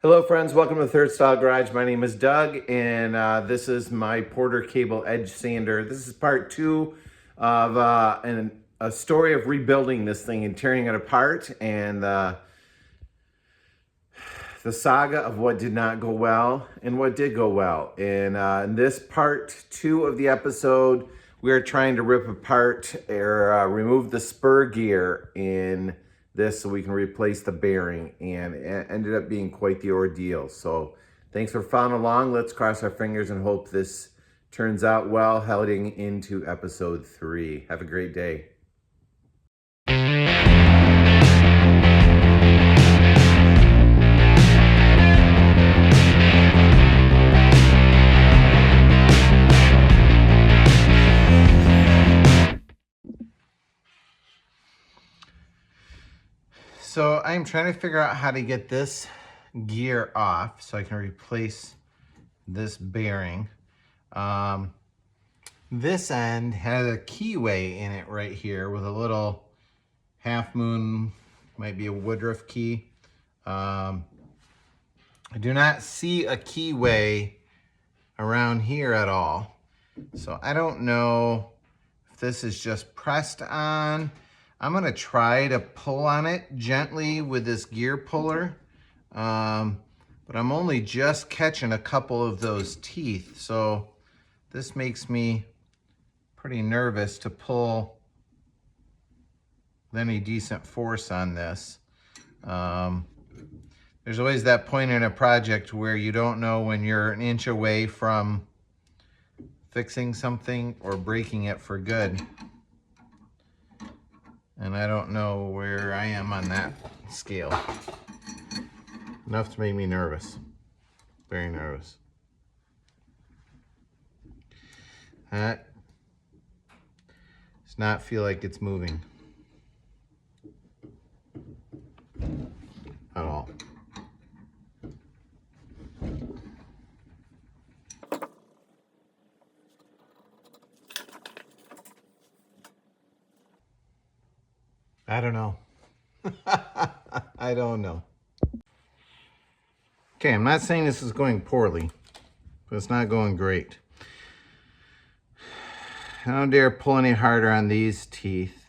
Hello friends, welcome to the Third Style Garage. My name is Doug and this is my Porter Cable Edge Sander. This is part two of a story of rebuilding this thing and tearing it apart, and the saga of what did not go well and what did go well. And in this part two of the episode, we are trying to rip apart or remove the spur gear in this so we can replace the bearing, and it ended up being quite the ordeal. So thanks for following along. Let's cross our fingers and hope this turns out well heading into episode 3. Have a great day. So I'm trying to figure out how to get this gear off so I can replace this bearing. This end has a keyway in it right here with a little half moon, might be a Woodruff key. I do not see a keyway around here at all. So I don't know if this is just pressed on. I'm gonna try to pull on it gently with this gear puller, but I'm only just catching a couple of those teeth. So this makes me pretty nervous to pull with any decent force on this. There's always that point in a project where you don't know when you're an inch away from fixing something or breaking it for good. And I don't know where I am on that scale. Enough to make me nervous. Very nervous. That does not feel like it's moving at all. I don't know. I don't know. Okay, I'm not saying this is going poorly, but it's not going great. I don't dare pull any harder on these teeth.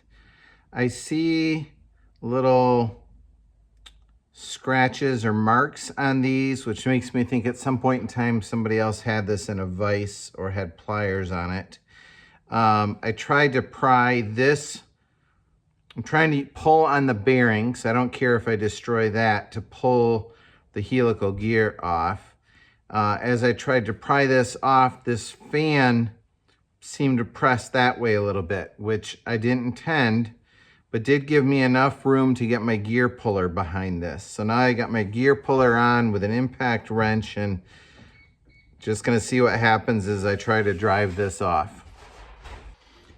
I see little scratches or marks on these, which makes me think at some point in time somebody else had this in a vise or had pliers on it. I tried to pry this. I'm trying to pull on the bearings. I don't care if I destroy that, to pull the helical gear off. As I tried to pry this off, this fan seemed to press that way a little bit, which I didn't intend, but did give me enough room to get my gear puller behind this. So now I got my gear puller on with an impact wrench, and just gonna see what happens as I try to drive this off.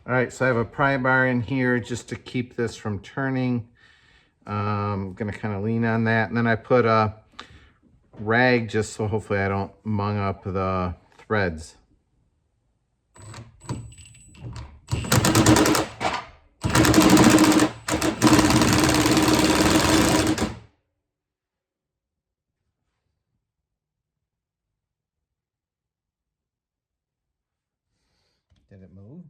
All right, so I have a pry bar in here just to keep this from turning. I'm gonna kind of lean on that, and then I put a rag just so hopefully I don't mung up the threads. Did it move?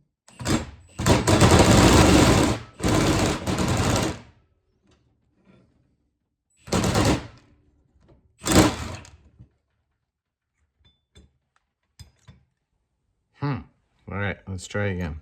All right, let's try again.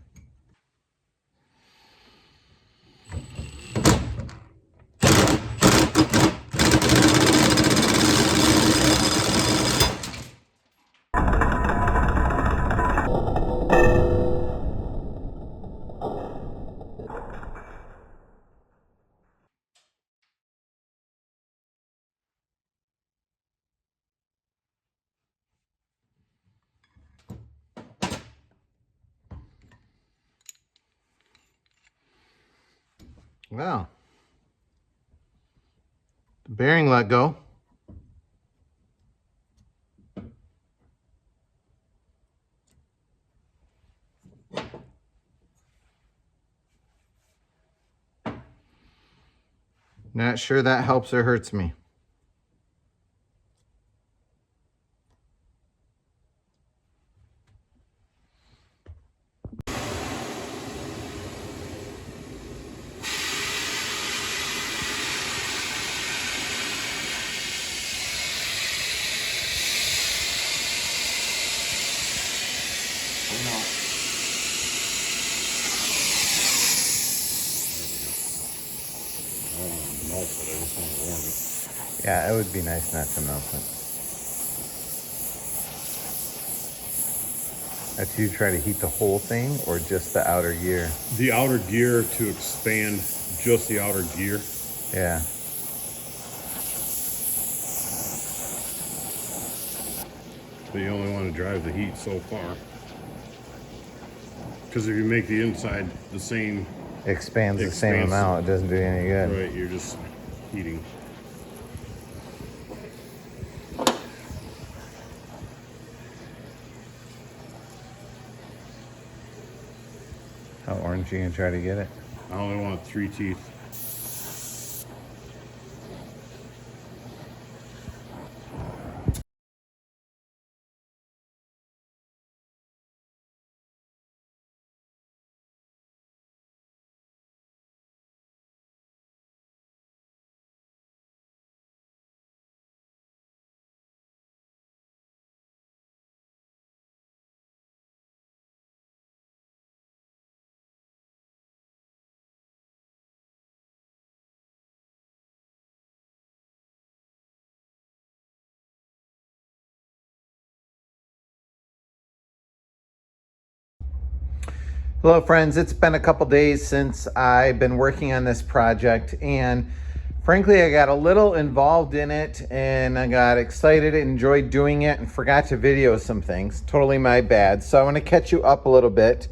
Well, the bearing let go. Not sure that helps or hurts me. Yeah, it would be nice not to melt it. That's you try to heat the whole thing or just the outer gear? The outer gear to expand just the outer gear. Yeah. But you only want to drive the heat so far. Because if you make the inside the same... Expands the same amount, it doesn't do you any good. Right, you're just heating. How orange are you gonna try to get it? I only want 3 teeth. Hello friends, it's been a couple days since I've been working on this project, and frankly I got a little involved in it and I got excited, enjoyed doing it, and forgot to video some things. Totally my bad. So I want to catch you up a little bit.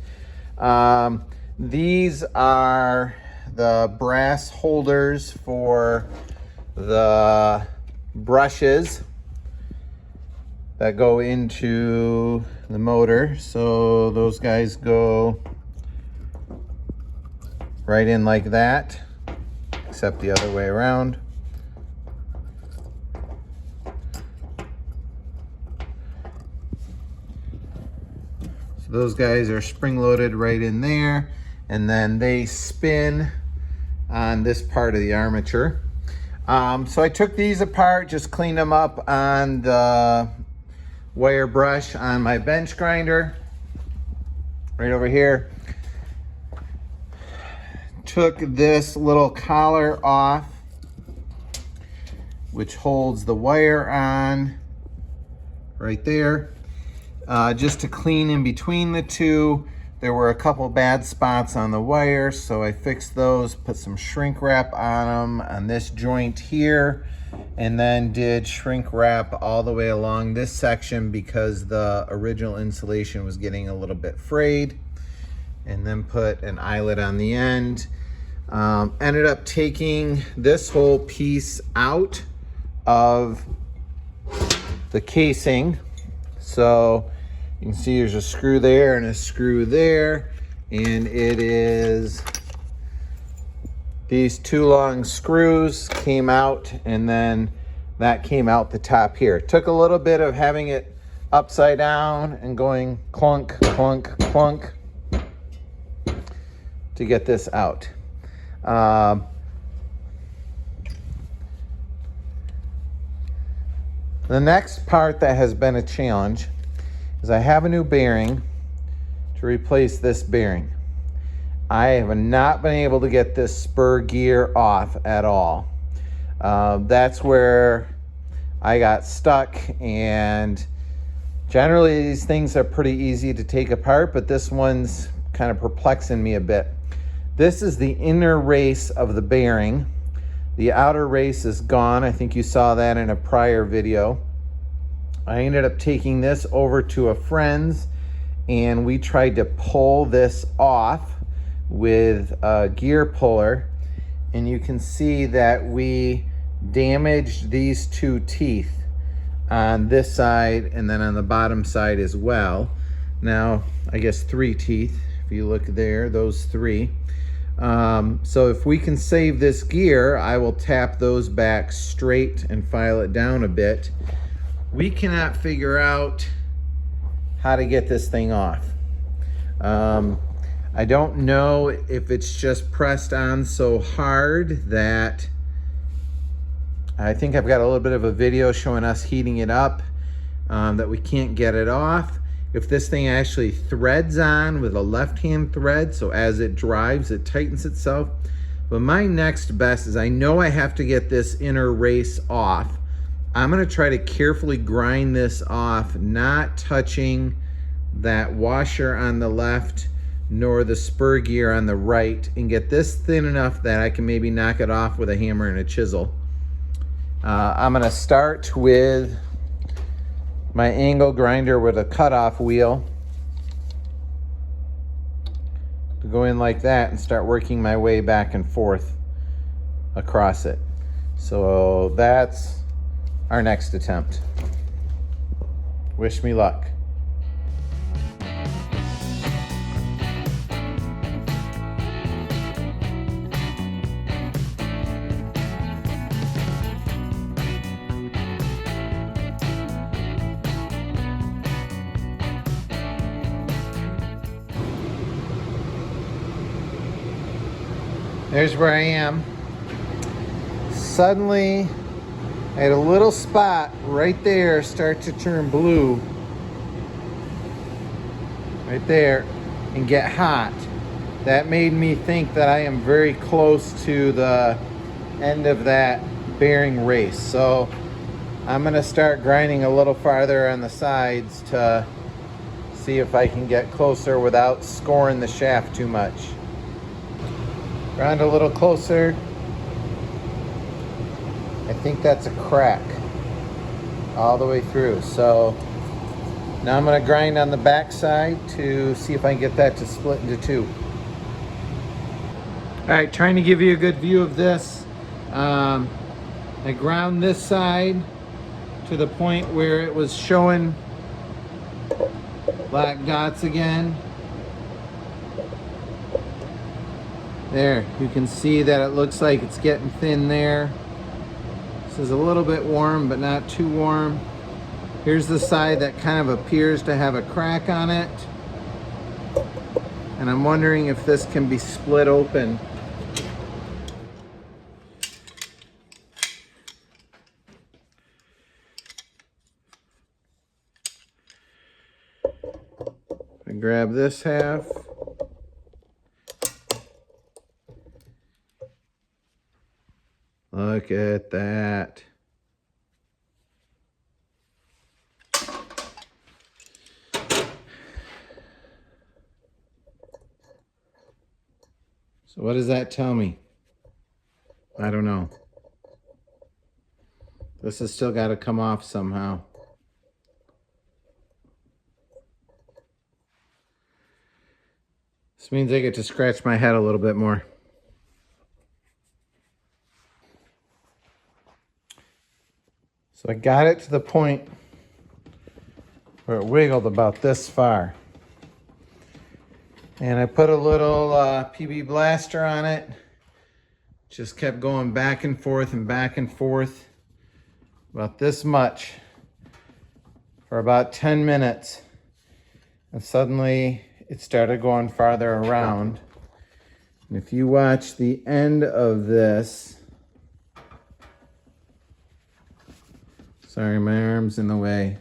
These are the brass holders for the brushes that go into the motor. So those guys go right in like that, except the other way around. So those guys are spring loaded right in there, and then they spin on this part of the armature. So I took these apart, just cleaned them up on the wire brush on my bench grinder right over here. Took this little collar off, which holds the wire on right there, just to clean in between the two. There were a couple bad spots on the wire, so I fixed those, put some shrink wrap on them on this joint here, and then did shrink wrap all the way along this section because the original insulation was getting a little bit frayed, and then put an eyelet on the end. Ended up taking this whole piece out of the casing. So you can see there's a screw there and a screw there, and it is these 2 long screws came out, and then that came out the top here. Took a little bit of having it upside down and going clunk, clunk, clunk to get this out. The next part that has been a challenge is I have a new bearing to replace this bearing. I have not been able to get this spur gear off at all. That's where I got stuck, and generally these things are pretty easy to take apart, but this one's kind of perplexing me a bit. This is the inner race of the bearing. The outer race is gone. I think you saw that in a prior video. I ended up taking this over to a friend's, and we tried to pull this off with a gear puller, and you can see that we damaged these 2 teeth on this side and then on the bottom side as well. Now, I guess 3 teeth. If you look there, those 3. So if we can save this gear, I will tap those back straight and file it down a bit. We cannot figure out how to get this thing off. I don't know if it's just pressed on so hard that I think I've got a little bit of a video showing us heating it up, that we can't get it off. If this thing actually threads on with a left-hand thread, so as it drives, it tightens itself. But my next best is, I know I have to get this inner race off. I'm gonna try to carefully grind this off, not touching that washer on the left nor the spur gear on the right, and get this thin enough that I can maybe knock it off with a hammer and a chisel. I'm gonna start with my angle grinder with a cutoff wheel to go in like that and start working my way back and forth across it. So that's our next attempt. Wish me luck. There's where I am. Suddenly, I had a little spot right there start to turn blue. Right there, and get hot. That made me think that I am very close to the end of that bearing race. So I'm gonna start grinding a little farther on the sides to see if I can get closer without scoring the shaft too much. Grind a little closer. I think that's a crack all the way through. So now I'm gonna grind on the back side to see if I can get that to split into two. All right, trying to give you a good view of this. I ground this side to the point where it was showing black dots again. There, you can see that it looks like it's getting thin there. This is a little bit warm, but not too warm. Here's the side that kind of appears to have a crack on it. And I'm wondering if this can be split open. I grab this half. Look at that. So what does that tell me? I don't know. This has still got to come off somehow. This means I get to scratch my head a little bit more. So I got it to the point where it wiggled about this far. And I put a little PB blaster on it. Just kept going back and forth and back and forth. About this much for about 10 minutes. And suddenly it started going farther around. And if you watch the end of this, sorry, my arm's in the way.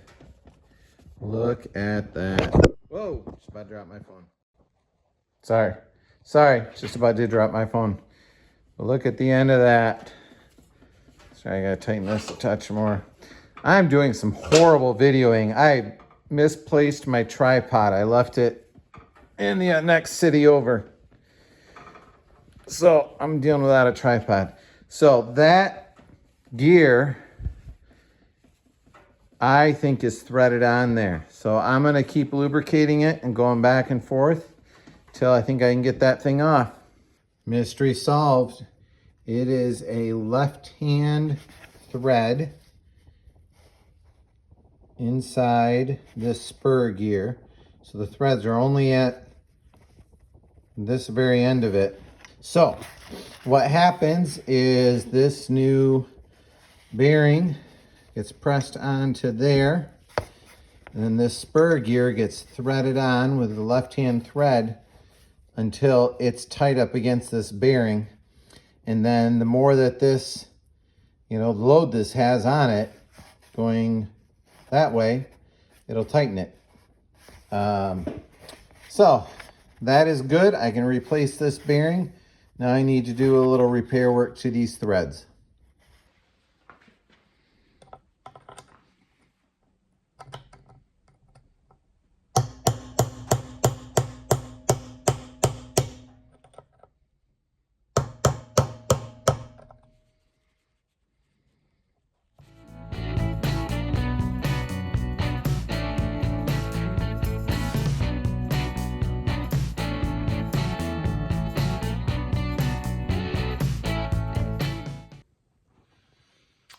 Look at that. Whoa, just about to drop my phone. Sorry, just about to drop my phone. But look at the end of that. Sorry, I gotta tighten this a touch more. I'm doing some horrible videoing. I misplaced my tripod. I left it in the next city over. So I'm dealing without a tripod. So that gear, I think, is threaded on there. So I'm gonna keep lubricating it and going back and forth till I think I can get that thing off. Mystery solved. It is a left-hand thread inside this spur gear. So the threads are only at this very end of it. So what happens is this new bearing gets pressed onto there, and then this spur gear gets threaded on with the left-hand thread until it's tight up against this bearing. And then the more that this, the load this has on it going that way, it'll tighten it. So that is good. I can replace this bearing. Now I need to do a little repair work to these threads.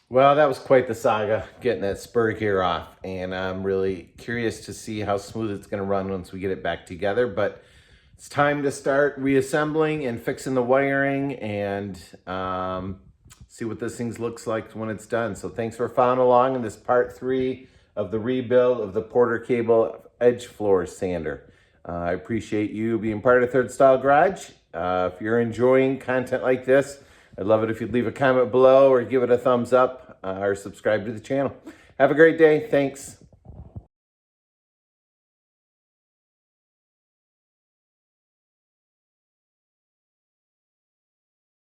Well, that was quite the saga, getting that spur gear off, and I'm really curious to see how smooth it's going to run once we get it back together, but it's time to start reassembling and fixing the wiring and see what this thing looks like when it's done. So thanks for following along in this part 3 of the rebuild of the Porter Cable Edge Floor Sander. I appreciate you being part of Third Style Garage. If you're enjoying content like this, I'd love it if you'd leave a comment below or give it a thumbs up or subscribe to the channel. Have a great day. Thanks.